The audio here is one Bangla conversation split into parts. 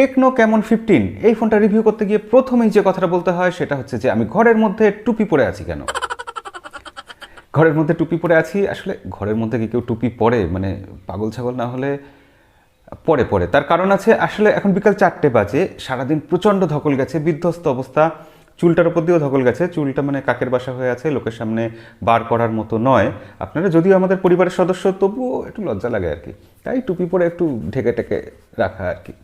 টেকনো ক্যামন 15 এই ফোনটা রিভিউ করতে গিয়ে প্রথমেই যে কথাটা বলতে হয় সেটা হচ্ছে যে আমি ঘরের মধ্যে টুপি পরে আছি কেন। ঘরের মধ্যে টুপি পরে আছি, আসলে ঘরের মধ্যে কি কেউ টুপি পরে, মানে পাগল ছাগল না হলে পরে পরে তার কারণ আছে। আসলে এখন বিকাল 4টে বাজে, সারাদিন প্রচণ্ড ধকল গেছে, বিধ্বস্ত অবস্থা, চুলটার উপর দিয়েও ধকল গেছে, চুলটা মানে কাকের বাসা হয়ে আছে, লোকের সামনে বার করার মতো নয়। আপনারা যদিও আমাদের পরিবারের সদস্য, তবুও একটু লজ্জা লাগে আর কি, তাই টুপি পরে একটু ঢেকে টেকে রাখা আর কি।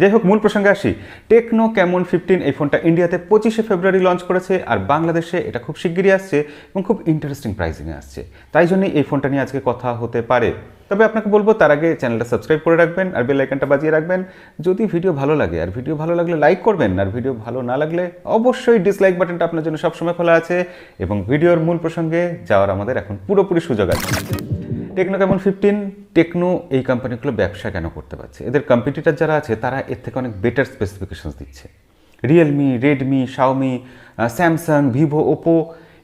যাই হোক, মূল প্রসঙ্গে আসি। টেকনো ক্যামন 15 এই ফোনটা ইন্ডিয়াতে 25শে ফেব্রুয়ারি লঞ্চ করেছে, আর বাংলাদেশে এটা খুব শিগগিরই আসছে এবং খুব ইন্টারেস্টিং প্রাইসিংয়ে আসছে। তাই জন্যই এই ফোনটা নিয়ে আজকে কথা হতে পারে। তবে আপনাকে বলবো তার আগে চ্যানেলটা সাবস্ক্রাইব করে রাখবেন আর বেল আইকনটা বাজিয়ে রাখবেন। যদি ভিডিও ভালো লাগে, আর ভিডিও ভালো লাগলে লাইক করবেন, আর ভিডিও ভালো না লাগলে অবশ্যই ডিসলাইক বাটনটা আপনার জন্য সবসময় খোলা আছে। এবং ভিডিওর মূল প্রসঙ্গে যাওয়ার আমাদের এখন পুরোপুরি সুযোগ আছে। টেকনো ক্যামন 15, টেকনো এই কোম্পানিগুলো ব্যবসা কেন করতে পারছে? এদের কম্পিটিটর যারা আছে তারা এর থেকে অনেক বেটার স্পেসিফিকেশনস দিচ্ছে। Realme, Redmi, Xiaomi, Samsung, Vivo, Oppo,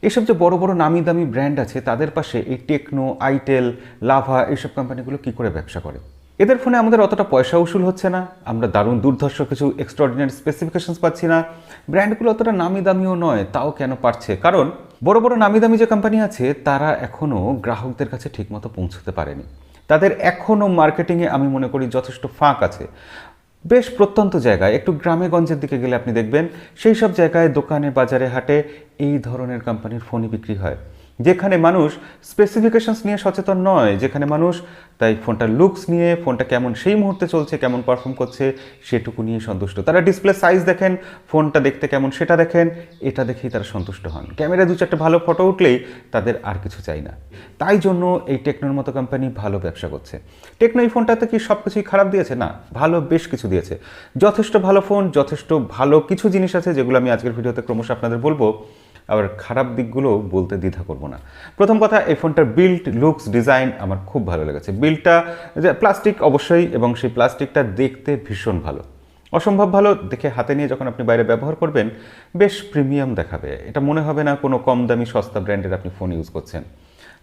এসব যে বড় বড় নামি দামি ব্র্যান্ড আছে তাদের পাশে এই টেকনো, আইটেল, লাভা এইসব কোম্পানিগুলো কী করে ব্যবসা করে? এদের ফোনে আমাদের অতটা পয়সা উসুল হচ্ছে না, আমরা দারুণ দুর্ধর্ষ কিছু এক্সট্রাঅর্ডিনারি স্পেসিফিকেশনস পাচ্ছি না, ব্র্যান্ডগুলো অতটা নামি দামিও নয়, তাও কেন পারছে? কারণ বড় বড় নামি দামি যে কোম্পানি আছে তারা এখনও গ্রাহকদের কাছে ঠিকমতো পৌঁছতে পারেনি। তাদের এখনও মার্কেটিংয়ে আমি মনে করি যথেষ্ট ফাঁক আছে। বেশ প্রত্যন্ত জায়গায়, একটু গ্রামে গঞ্জের দিকে গেলে আপনি দেখবেন সেই সব জায়গায় দোকানে বাজারে হাটে এই ধরনের কোম্পানির ফোনই বিক্রি হয়, যেখানে মানুষ স্পেসিফিকেশনস নিয়ে সচেতন নয়, যেখানে মানুষ তাই ফোনটার লুকস নিয়ে, ফোনটা কেমন সেই মুহূর্তে চলছে, কেমন পারফর্ম করছে সেটুকু নিয়ে সন্তুষ্ট। তারা ডিসপ্লে সাইজ দেখেন, ফোনটা দেখতে কেমন সেটা দেখেন, এটা দেখেই তারা সন্তুষ্ট হন। ক্যামেরা 2-4টে ভালো ফটো উঠলেই তাদের আর কিছু চাই না। তাই জন্য এই টেকনোর মতো কোম্পানি ভালো ব্যবসা করছে। টেকনো এই ফোনটাতে কি সব কিছুই খারাপ দিয়েছে? না, ভালো বেশ কিছু দিয়েছে। যথেষ্ট ভালো ফোন, যথেষ্ট ভালো কিছু জিনিস আছে যেগুলো আমি আজকের ভিডিওতে ক্রমশ আপনাদের বলবো। আবার খারাপ দিকগুলো বলতে দ্বিধা করবো না। প্রথম কথা, এই ফোনটার বিল্ড, লুকস, ডিজাইন আমার খুব ভালো লেগেছে। বিল্ডটা যে প্লাস্টিক অবশ্যই, এবং সেই প্লাস্টিকটা দেখতে ভীষণ ভালো, অসম্ভব ভালো। দেখে হাতে নিয়ে যখন আপনি বাইরে ব্যবহার করবেন বেশ প্রিমিয়াম দেখাবে, এটা মনে হবে না কোনো কম দামি সস্তা ব্র্যান্ডের আপনি ফোন ইউজ করছেন।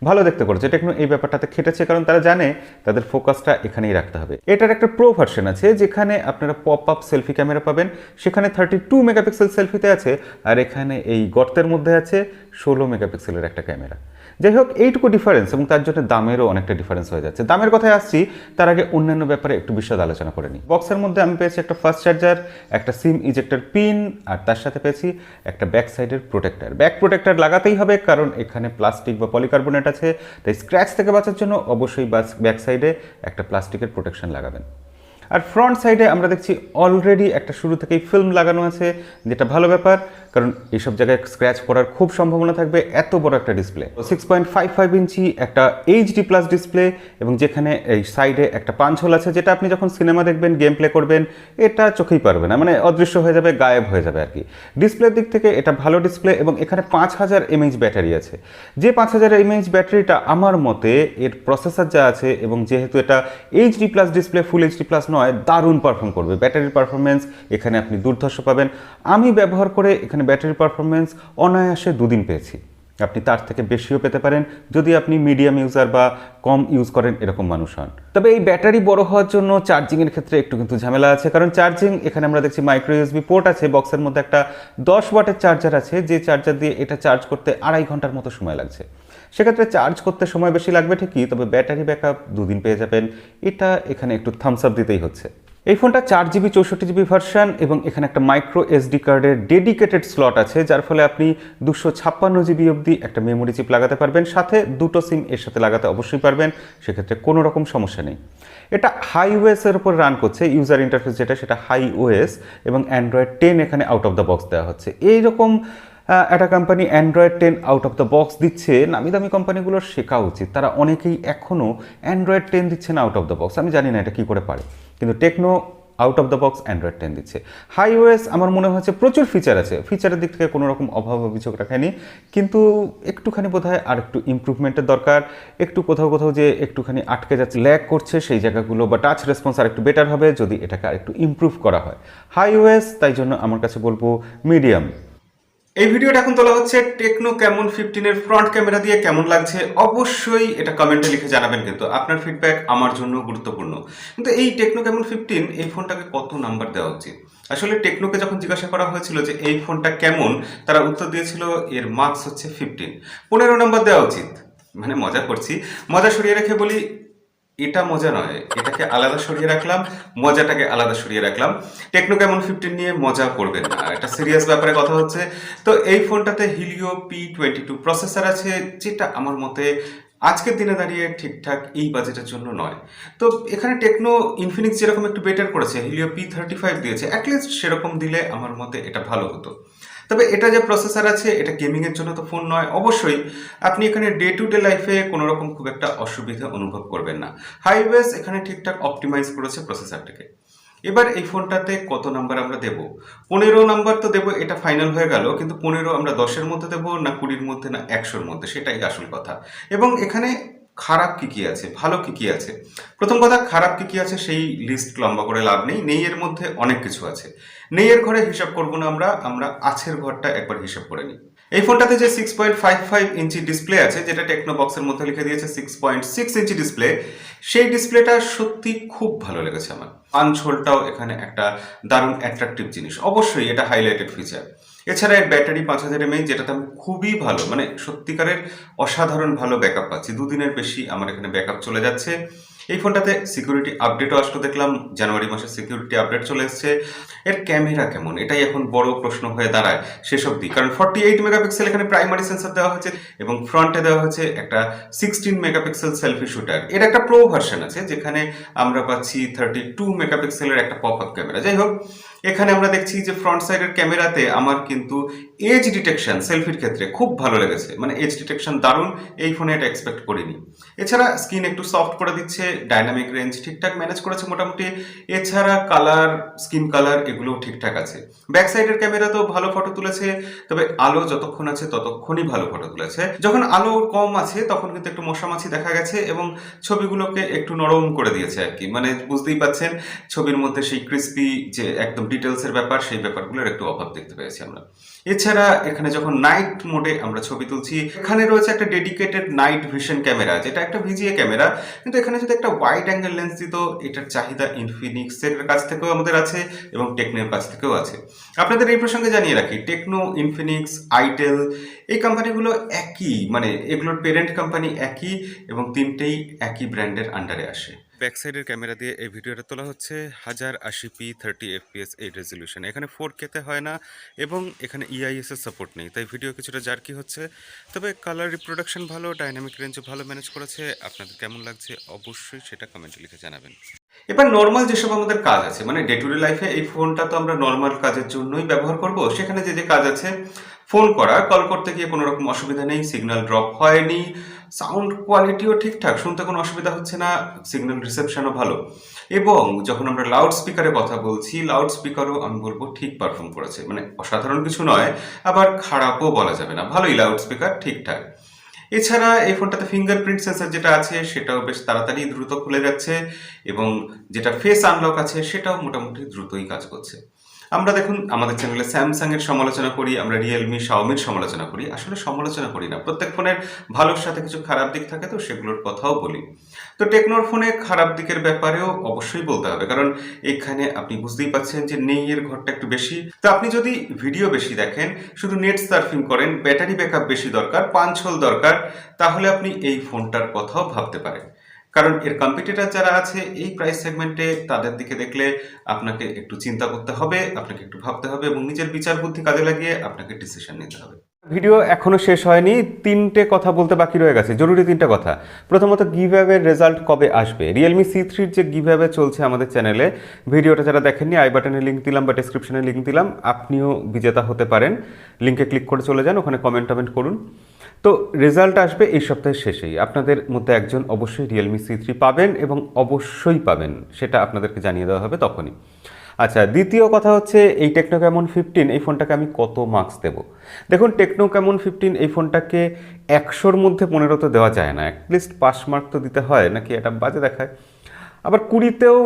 ভালো দেখতে করেছে টেকনো, এই ব্যাপারটাতে খেটেছে, কারণ তারা জানে তাদের ফোকাসটা এখানেই রাখতে হবে। এটার একটা প্রো ভার্সন আছে যেখানে আপনারা পপ আপ সেলফি ক্যামেরা পাবেন, সেখানে 32 মেগাপিক্সেল সেলফিতে আছে, আর এখানে এই গর্তের মধ্যে আছে 16 মেগাপিক্সেলের একটা ক্যামেরা। যাই হোক, এইটুকু ডিফারেন্স, এবং তার জন্য দামেরও অনেকটা ডিফারেন্স হয়ে যাচ্ছে। দামের কথায় আসছি, তার আগে অন্যান্য ব্যাপারে একটু বিশদ আলোচনা করে নিই। বক্সের মধ্যে আমি পেয়েছি একটা ফাস্ট চার্জার, একটা সিম ইজেক্টর পিন, আর তার সাথে পেয়েছি একটা ব্যাক সাইডের প্রোটেক্টর। ব্যাক প্রোটেক্টর লাগাতেই হবে, কারণ এখানে প্লাস্টিক বা পলিকার্বনেট আছে, তাই স্ক্র্যাচ থেকে বাঁচার জন্য অবশ্যই ব্যাক সাইডে একটা প্লাস্টিকের প্রোটেকশন লাগাবেন। আর ফ্রন্ট সাইডে আমরা দেখছি অলরেডি একটা শুরু থেকেই ফিল্ম লাগানো আছে, যেটা ভালো ব্যাপার, কারণ এইসব জায়গায় স্ক্র্যাচ পড়ার খুব সম্ভাবনা থাকবে। এত বড় একটা ডিসপ্লে, 6.55 ইঞ্চি একটা এইচডি প্লাস ডিসপ্লে, এবং যেখানে এই সাইডে একটা পাঞ্চ হোল আছে, যেটা আপনি যখন সিনেমা দেখবেন, গেম প্লে করবেন, এটা চোখেই পারবে না, মানে অদৃশ্য হয়ে যাবে, গায়েব হয়ে যাবে আর কি। ডিসপ্লের দিক থেকে এটা ভালো ডিসপ্লে, এবং এখানে 5000 mAh ব্যাটারি আছে। যে 5000 mAh ব্যাটারিটা আমার মতে এর প্রসেসর যা আছে, এবং যেহেতু এটা HD plus display, full HD plus নয়, দারুণ পারফর্ম করবে। ব্যাটারির পারফরমেন্স এখানে আপনি দুর্ধর্ষ পাবেন। আমি ব্যবহার করে এখানে ব্যাটারি পারফরমেন্স অনায়াসে 2 দিন পেয়েছি। আপনি তার থেকে বেশিও পেতে পারেন যদি আপনি মিডিয়াম ইউজার বা কম ইউজ করেন এরকম মানুষ হন। তবে এই ব্যাটারি বড় হওয়ার জন্য চার্জিংয়ের ক্ষেত্রে একটু কিন্তু ঝামেলা আছে, কারণ চার্জিং এখানে আমরা দেখছি মাইক্রো ইউএসবি পোর্ট আছে, বক্সের মধ্যে একটা 10 ওয়াটের চার্জার আছে, যে চার্জার দিয়ে এটা চার্জ করতে 2.5 ঘন্টার মতো সময় লাগছে। সেক্ষেত্রে চার্জ করতে সময় বেশি লাগবে ঠিকই, তবে ব্যাটারি ব্যাকআপ 2 দিন পেয়ে যাবেন, এটা এখানে একটু থামস আপ দিতেই হচ্ছে। এই ফোনটা 4GB 64GB ভার্সন, এবং এখানে একটা মাইক্রো এসডি কার্ডের ডেডিকেটেড স্লট আছে, যার ফলে আপনি 256GB অবধি একটা মেমোরি চিপ লাগাতে পারবেন, সাথে 2টো সিম এর সাথে লাগাতে অবশ্যই পারবেন, সেক্ষেত্রে কোনো রকম সমস্যা নেই। এটা হাই ওএসের উপর রান করছে, ইউজার ইন্টারফেস যেটা সেটা হাই ওএস, এবং অ্যান্ড্রয়েড 10 এখানে আউট অফ দ্য বক্স দেওয়া হচ্ছে। এইরকম একটা company Android 10 out of the box দিচ্ছে, নামি দামি কোম্পানিগুলোর শেখা উচিত। তারা অনেকেই এখনও অ্যান্ড্রয়েড 10 দিচ্ছে না আউট অফ দ্য বক্স, আমি জানি না এটা কী করে পারে, কিন্তু Tecno out of the box Android 10 দিচ্ছে। হাই ওএস আমার মনে হচ্ছে প্রচুর ফিচার আছে, ফিচারের দিক থেকে কোনো রকম অভাব অভিযোগ রাখেনি, কিন্তু একটুখানি বোধহয় আর একটু ইমপ্রুভমেন্টের দরকার। একটু কোথাও কোথাও যে একটুখানি আটকে যাচ্ছে, ল্যাগ করছে সেই জায়গাগুলো, বা টাচ রেসপন্স আর একটু বেটার হবে যদি এটাকে আর একটু ইমপ্রুভ করা হয়। হাই ওএস, তাই জন্য আমার কাছে বলবো মিডিয়াম। এই ভিডিওটা এখন তোলা হচ্ছে টেকনো ক্যামন 15 এর ফ্রন্ট ক্যামেরা দিয়ে। কেমন লাগছে অবশ্যই এটা কমেন্টে লিখে জানাবেন, কিন্তু আপনার ফিডব্যাক আমার জন্য গুরুত্বপূর্ণ। কিন্তু এই টেকনো ক্যামন 15 এই ফোনটাকে কত নাম্বার দেওয়া উচিত? আসলে টেকনোকে যখন জিজ্ঞাসা করা হয়েছিল যে এই ফোনটা কেমন, তারা উত্তর দিয়েছিল এর মার্কস হচ্ছে 15, 15 নাম্বার দেওয়া উচিত। মানে মজা করছি, মজা সরিয়ে রেখে বলি এটা মজা নয়, এটাকে আলাদা সরিয়ে রাখলাম, মজাটাকে আলাদা সরিয়ে রাখলাম। টেকনো ক্যামন 15 নিয়ে মজা করবেন না, এটা সিরিয়াস ব্যাপারে কথা হচ্ছে। তো এই ফোনটাতে হিলিও P22 প্রসেসর আছে, যেটা আমার মতে আজকের দিনে দাঁড়িয়ে ঠিকঠাক এই বাজেটের জন্য নয়। তো এখানে টেকনো ইনফিনিক্স যেরকম একটু বেটার করেছে, হিলিও P35 দিয়েছে, অ্যাটলিস্ট সেরকম দিলে আমার মতে এটা ভালো হতো। তবে এটা যে প্রসেসর আছে, এটা গেমিংয়ের জন্য তো ফোন নয়। অবশ্যই আপনি এখানে ডে টু ডে লাইফে কোনো রকম খুব একটা অসুবিধা অনুভব করবেন না। হাইওয়েজ এখানে ঠিকঠাক অপটিমাইজ করেছে প্রসেসরটাকে। এবার এই ফোনটাতে কত নাম্বার আমরা দেব? 15 নাম্বার তো দেবো, এটা ফাইনাল হয়ে গেল, কিন্তু 15 আমরা 10-এর মধ্যে দেবো না 20-র মধ্যে না 100-র মধ্যে, সেটাই আসল কথা। এবং এখানে খারাপ কি কি আছে, ভালো কি কি আছে? প্রথম কথা, খারাপ কি কি আছে সেই লিস্ট লম্বা করে লাভ নেই। নেই এর মধ্যে অনেক কিছু আছে। নেই এর ঘরে হিসাব করবো না আমরা আছের ঘরটা একবার হিসাব করে নিই। এই ফোনটাতে যে 6.55 ইঞ্চি ডিসপ্লে আছে, যেটা টেকনো বক্সের মধ্যে লিখে দিয়েছে 6.6 ইঞ্চি ডিসপ্লে, সেই ডিসপ্লেটা সত্যি খুব ভালো লেগেছে আমার। পাঞ্চ হোলটাও এখানে একটা দারুণ অ্যাট্রাকটিভ জিনিস, অবশ্যই এটা হাইলাইটেড ফিচার। এছাড়া এর ব্যাটারি 5000 mAh, যেটাতে আমি খুবই ভালো, মানে সত্যিকারের অসাধারণ ভালো ব্যাকআপ পাচ্ছি। দুদিনের বেশি আমার এখানে ব্যাকআপ চলে যাচ্ছে। এই ফোনটাতে সিকিউরিটি আপডেটও আসলো, দেখলাম জানুয়ারি মাসে সিকিউরিটি আপডেট চলে এসছে। এর ক্যামেরা কেমন, এটাই এখন বড় প্রশ্ন হয়ে দাঁড়ায় শেষ অবধি, কারণ 48 মেগাপিক্সেল এখানে প্রাইমারি সেন্সর দেওয়া হয়েছে এবং ফ্রন্টে দেওয়া হয়েছে একটা 16 মেগাপিক্সেল সেলফি শুটার। এর একটা প্রো ভার্সন আছে যেখানে আমরা পাচ্ছি 32 মেগাপিক্সেলের একটা পপ আপ ক্যামেরা। যাই হোক, এখানে আমরা দেখছি যে ফ্রন্ট সাইডের ক্যামেরাতে আমার কিন্তু এজ ডিটেকশন সেলফির ক্ষেত্রে খুব ভালো লেগেছে, মানে এজ ডিটেকশন দারুণ, এই ফোনে এটা এক্সপেক্ট করিনি। এছাড়া স্ক্রিন একটু সফট করে দিচ্ছে, ডাইনামিক রেঞ্জ ঠিকঠাক ম্যানেজ করেছে মোটামুটি। এছাড়া কালার, স্কিন কালার এগুলো ঠিকঠাক আছে। ব্যাক সাইডের ক্যামেরা তো ভালো ফটো তুলেছে, তবে আলো যতক্ষণ আছে ততক্ষণই ভালো ফটো তুলেছে। যখন আলো কম আছে তখন কিন্তু একটু মশামাছি দেখা গেছে এবং ছবিগুলোকে একটু নরম করে দিয়েছে আর কি। মানে বুঝতেই পাচ্ছেন ছবির মধ্যে সেই ক্রিস্পি যে একদম ডিটেলসের ব্যাপার, সেই ব্যাপারগুলোর একটু অভাব দেখতে পেয়েছি আমরা। এছাড়া এখানে যখন নাইট মোডে আমরা ছবি তুলছি, এখানে রয়েছে একটা ডেডিকেটেড নাইট ভিশন ক্যামেরা, যেটা একটা ভিজিএ ক্যামেরা, কিন্তু এখানে যদি একটা ওয়াইড অ্যাঙ্গেল লেন্স দিত, এটার চাহিদা ইনফিনিক্সের কাছ থেকেও আমাদের আছে এবং টেকনোর কাছ থেকেও আছে। আপনাদের এই প্রসঙ্গে জানিয়ে রাখি, টেকনো, ইনফিনিক্স, আইটেল এই কোম্পানিগুলো একই, মানে এগুলোর পেরেন্ট কোম্পানি একই এবং তিনটেই একই ব্র্যান্ডের আন্ডারে আসে। ব্যাক সাইডের ক্যামেরা দিয়ে এই ভিডিওটা তোলা হচ্ছে 1080p 30fps এই রেজলিউশন। এখানে 4K-তে হয় না এবং এখানে EIS এর সাপোর্ট নেই, তাই ভিডিও কিছুটা জার্কি হচ্ছে। তবে কালার রিপ্রোডাকশন ভালো, ডাইনামিক রেঞ্জও ভালো ম্যানেজ করেছে। আপনাদের কেমন লাগছে অবশ্যই সেটা কমেন্টে লিখে জানাবেন। এবার নর্মাল যেসব আমাদের কাজ আছে, মানে ডে টু ডে লাইফে এই ফোনটা তো আমরা নর্মাল কাজের জন্যই ব্যবহার করব, সেখানে যে যে কাজ আছে, ফোন করা, কল করতে গিয়ে কোনো রকম অসুবিধা নেই, সিগন্যাল ড্রপ হয়নি, সাউন্ড কোয়ালিটিও ঠিকঠাক, শুনতে কোনো অসুবিধা হচ্ছে না, সিগন্যাল রিসেপশনও ভালো। এবং যখন আমরা লাউড স্পিকারে কথা বলছি, লাউড স্পিকারও আমি বলবো ঠিক পারফর্ম করেছে, মানে অসাধারণ কিছু নয়, আবার খারাপও বলা যাবে না, ভালোই লাউড স্পিকার ঠিকঠাক। এছাড়া এই ফোনটাতে ফিঙ্গারপ্রিন্ট সেন্সর যেটা আছে সেটাও বেশ তাড়াতাড়ি দ্রুত খুলে যাচ্ছে এবং যেটা ফেস আনলক আছে সেটাও মোটামুটি দ্রুতই কাজ করছে। আমরা দেখুন আমাদের চ্যানেলে স্যামসাং এর সমালোচনা করি, আমরা রিয়েলমি, শাওমির সমালোচনা করি, আসলে সমালোচনা করি না, প্রত্যেক ফোনের ভালোর সাথে কিছু খারাপ দিক থাকে, তো সেগুলোর কথাও বলি। তো টেকনোর ফোনে খারাপ দিকের ব্যাপারেও অবশ্যই বলতে হবে, কারণ এখানে আপনি বুঝতেই পাচ্ছেন যে নেই এর ঘরটা একটু বেশি। তো আপনি যদি ভিডিও বেশি দেখেন, শুধু নেট সার্ফিং করেন, ব্যাটারি ব্যাকআপ বেশি দরকার, পাঞ্চ হোল দরকার, তাহলে আপনি এই ফোনটার কথাও ভাবতে পারেন। কারণ এর কম্পিটিটর যারা আছে এই প্রাইস সেগমেন্টে, তাদের দিকে দেখলে আপনাকে একটু চিন্তা করতে হবে, আপনাকে একটু ভাবতে হবে এবং নিজের বিচার বুদ্ধি কাজে লাগিয়ে আপনাকে ডিসিশন নিতে হবে। ভিডিও এখনো শেষ হয়নি, তিনটে কথা বলতে বাকি রয়ে গেছে, জরুরি তিনটে কথা। প্রথমত, গিভঅ্যাওয়ের রেজাল্ট কবে আসবে? রিয়েলমি C3-র যে গিভঅ্যাওয়ে চলছে আমাদের চ্যানেলে, ভিডিওটা যারা দেখেননি আই বাটনে লিঙ্ক দিলাম বা ডেসক্রিপশনে লিঙ্ক দিলাম, আপনিও বিজেতা হতে পারেন। লিঙ্কে ক্লিক করে চলে যান, ওখানে কমেন্ট করুন। তো রেজাল্ট আসবে এই সপ্তাহের শেষেই। আপনাদের মধ্যে একজন অবশ্যই রিয়েলমি C3 পাবেন এবং অবশ্যই পাবেন, সেটা আপনাদেরকে জানিয়ে দেওয়া হবে তখনই। আচ্ছা, দ্বিতীয় কথা হচ্ছে এই টেকনো ক্যামন 15 এই ফোনটাকে আমি কত মার্কস দেব? দেখুন, টেকনো ক্যামন 15 এই ফোনটাকে 100-র মধ্যে 15 তো দেওয়া যায় না, অ্যাটলিস্ট পাস মার্ক তো দিতে হয়, নাকি এটা বাজে দেখায়। আবার 20-তেও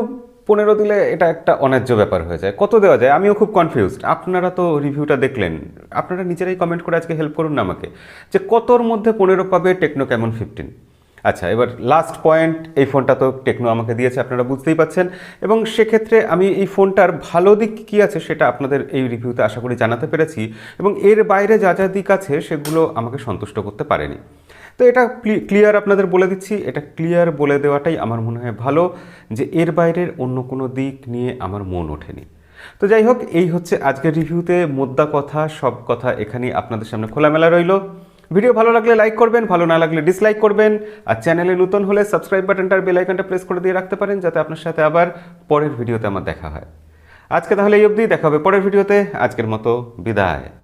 15 দিলে এটা একটা অন্যায্য ব্যাপার হয়ে যায়। কত দেওয়া যায় আমিও খুব কনফিউজড। আপনারা তো রিভিউটা দেখলেন, আপনারা নিজেরাই কমেন্ট করে আজকে হেল্প করুন না আমাকে, যে কতর মধ্যে 15 পাবে টেকনো ক্যামন 15। আচ্ছা, এবার লাস্ট পয়েন্ট, এই ফোনটা তো টেকনো আমাকে দিয়েছে, আপনারা বুঝতেই পাচ্ছেন, এবং সেক্ষেত্রে আমি এই ফোনটার ভালো দিক কী আছে সেটা আপনাদের এই রিভিউতে আশা করি জানাতে পেরেছি, এবং এর বাইরে যা যা দিক আছে সেগুলো আমাকে সন্তুষ্ট করতে পারেনি। তো এটা ক্লিয়ার আপনাদের বলে দিচ্ছি, এটা ক্লিয়ার বলে দেওয়াটাই আমার মনে হয় ভালো, যে এর বাইরের অন্য কোনো দিক নিয়ে আমার মন ওঠেনি। তো যাই হোক, এই হচ্ছে আজকের রিভিউতে মোদ্দা কথা, সব কথা এখানেই আপনাদের সামনে খোলামেলা রইল। ভিডিও ভালো লাগলে লাইক করবেন, ভালো না লাগলে ডিসলাইক করবেন, আর চ্যানেলে নতুন হলে সাবস্ক্রাইব বাটনটার বেল আইকনটা প্রেস করে দিয়ে রাখতে পারেন, যাতে আপনার সাথে আবার পরের ভিডিওতে আমার দেখা হয়। আজকে তাহলে এই অবধি, দেখা হবে পরের ভিডিওতে। আজকের মতো বিদায়।